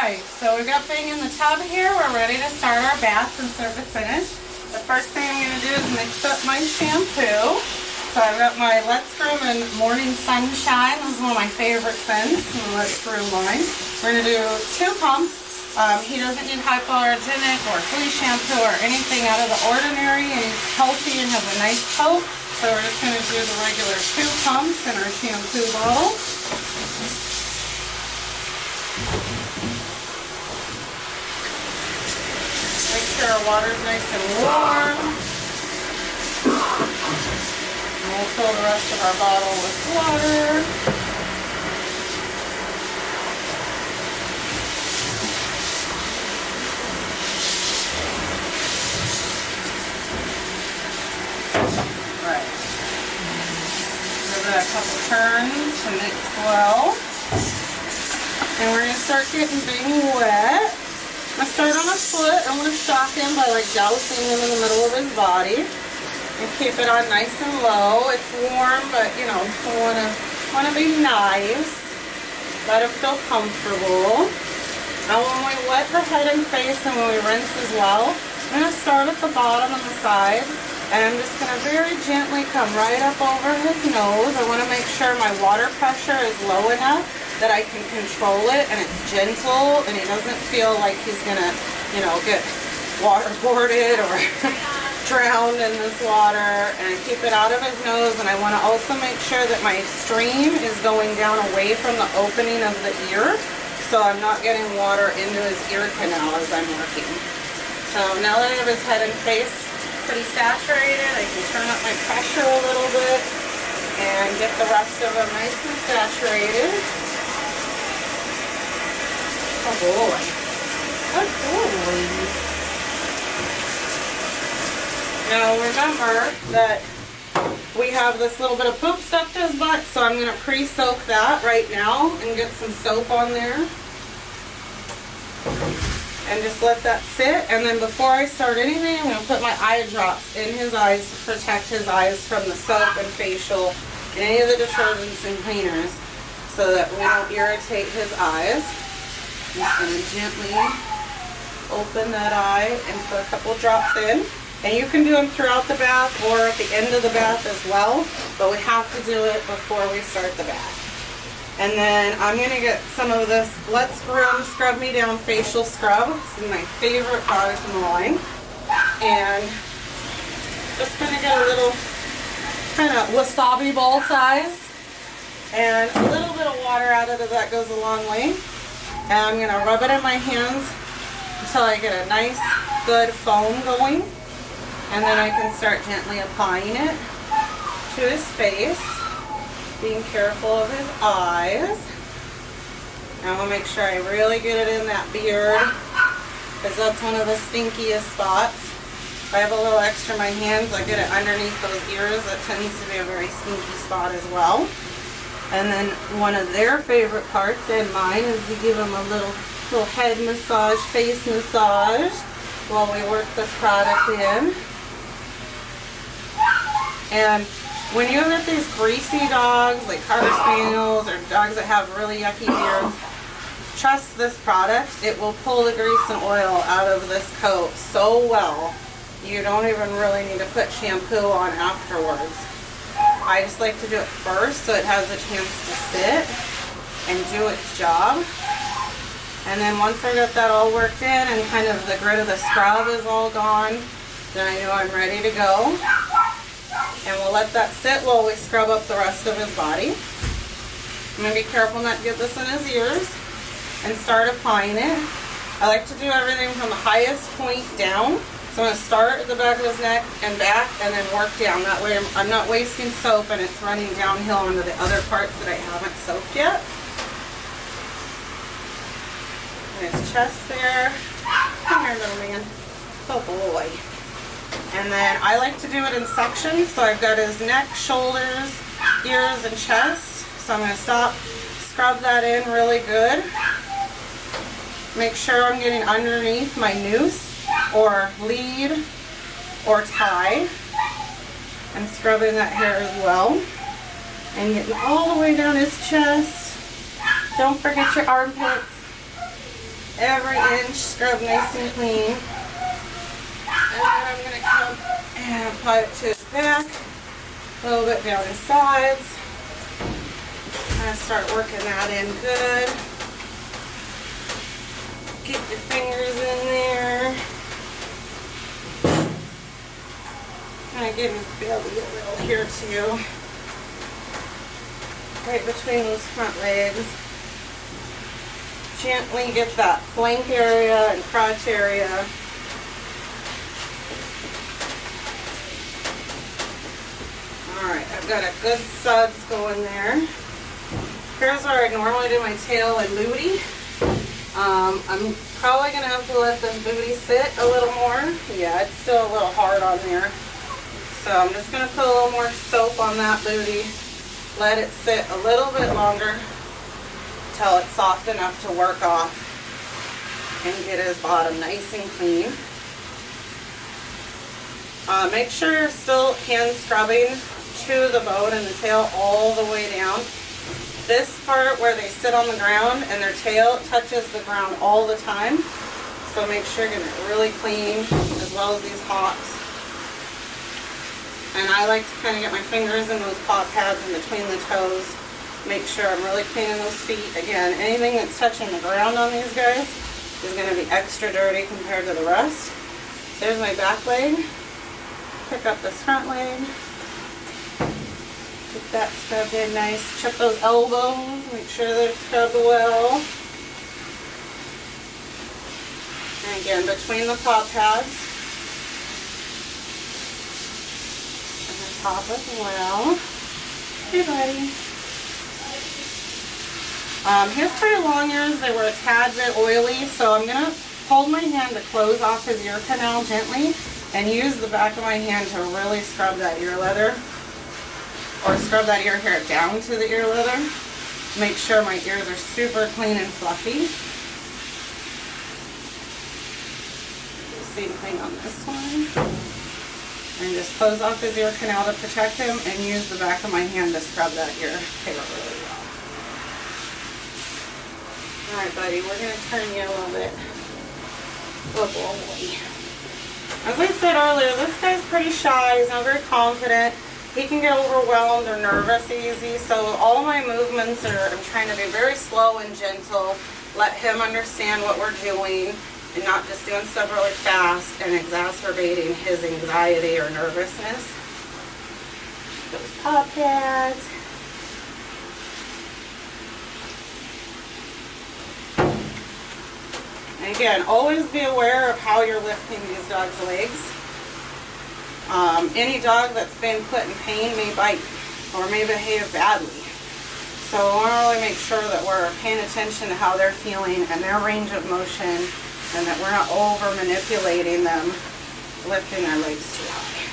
Alright, so we've got Bing in the tub here. We're ready to start our bath from start to finish. The first thing I'm going to do is mix up my shampoo. So I've got my Let's Groom and Morning Sunshine. This is one of my favorite scents in the Let's Groom line. We're going to do 2 pumps. He doesn't need hypoallergenic or flea shampoo or anything out of the ordinary, and he's healthy and has a nice coat. So we're just going to do the regular 2 pumps in our shampoo bottle. Make sure our water's nice and warm. And we'll fill the rest of our bottle with water. Right. Give it a couple turns to mix well. And we're going to start getting Bing wet. I'm going to start on his foot. I'm going to shock him by dousing him in the middle of his body. And keep it on nice and low. It's warm, but you know, we want to be nice. Let him feel comfortable. Now when we wet the head and face and when we rinse as well, I'm going to start at the bottom and the sides. And I'm just going to very gently come right up over his nose. I want to make sure my water pressure is low enough that I can control it and it's gentle and he doesn't feel like he's going to, you know, get waterboarded or drowned in this water. And I keep it out of his nose, and I want to also make sure that my stream is going down away from the opening of the ear so I'm not getting water into his ear canal as I'm working. So now that I have his head and face pretty saturated, I can turn up my pressure a little bit and get the rest of them nice and saturated. Oh boy. Good boy. Now remember that we have this little bit of poop stuck to his butt, so I'm going to pre-soak that right now and get some soap on there. And just let that sit. And then before I start anything, I'm going to put my eye drops in his eyes to protect his eyes from the soap and facial and any of the detergents and cleaners so that we don't irritate his eyes. I'm just going to gently open that eye and put a couple drops in. And you can do them throughout the bath or at the end of the bath as well, but we have to do it before we start the bath. And then I'm going to get some of this Let's Groom Scrub Me Down Facial Scrub. This is my favorite product in the line. And just going to get a little kind of wasabi bowl size. And a little bit of water out of it, that goes a long way. And I'm going to rub it in my hands until I get a nice, good foam going. And then I can start gently applying it to his face, being careful of his eyes. And I'm going to make sure I really get it in that beard, because that's one of the stinkiest spots. If I have a little extra in my hands, I get it underneath those ears. That tends to be a very stinky spot as well. And then one of their favorite parts, and mine, is we give them a little head massage, face massage, while we work this product in. And when you get these greasy dogs, like Carter Spaniels or dogs that have really yucky beards, trust this product. It will pull the grease and oil out of this coat so well. You don't even really need to put shampoo on afterwards. I just like to do it first so it has a chance to sit and do its job. And then once I get that all worked in and kind of the grit of the scrub is all gone, then I know I'm ready to go. And we'll let that sit while we scrub up the rest of his body. I'm going to be careful not to get this in his ears and start applying it. I like to do everything from the highest point down. So I'm going to start at the back of his neck and back and then work down. That way I'm not wasting soap and it's running downhill into the other parts that I haven't soaked yet. And his chest there. Come here, little man. Oh boy. And then I like to do it in sections. So I've got his neck, shoulders, ears, and chest. So I'm going to scrub that in really good. Make sure I'm getting underneath my noose or lead or tie and scrubbing that hair as well. And getting all the way down his chest. Don't forget your armpits. every inch scrubbed nice and clean. And then I'm going to come and apply it to his back, a little bit down his sides. And start working that in good. Get your fingers in there. Kind of give his belly a little here too. Right between those front legs. Gently get that flank area and crotch area. Alright, I've got a good suds going there. Here's where I normally do my tail and booty. I'm probably going to have to let this booty sit a little more. Yeah, it's still a little hard on there. So I'm just going to put a little more soap on that booty. Let it sit a little bit longer until it's soft enough to work off and get his bottom nice and clean. Make sure you're still hand scrubbing to the bone and the tail all the way down. This part where they sit on the ground and their tail touches the ground all the time. So make sure you're getting it really clean as well as these hops. And I like to kind of get my fingers in those paw pads in between the toes. Make sure I'm really cleaning those feet. Again, anything that's touching the ground on these guys is going to be extra dirty compared to the rest. So there's my back leg. Pick up this front leg. Get that scrubbed in nice. Check those elbows. Make sure they're scrubbed well. And again, between the paw pads. And the top as well. Hey, buddy. His pretty long ears. They were a tad bit oily, so I'm going to hold my hand to close off his ear canal gently and use the back of my hand to really scrub that ear leather. Or scrub that ear hair down to the ear leather. Make sure my ears are super clean and fluffy. Same thing on this one. And just close off his ear canal to protect him and use the back of my hand to scrub that ear hair really well. Alright, buddy, we're going to turn you a little bit. Good boy. As I said earlier, this guy's pretty shy. He's not very confident. He can get overwhelmed or nervous easy, so all my movements are, I'm trying to be very slow and gentle, let him understand what we're doing, and not just doing stuff really fast and exacerbating his anxiety or nervousness. Those paw pads. And again, always be aware of how you're lifting these dogs' legs. Any dog that's been put in pain may bite or may behave badly. So I want to really make sure that we're paying attention to how they're feeling and their range of motion, and that we're not over manipulating them, lifting their legs too high.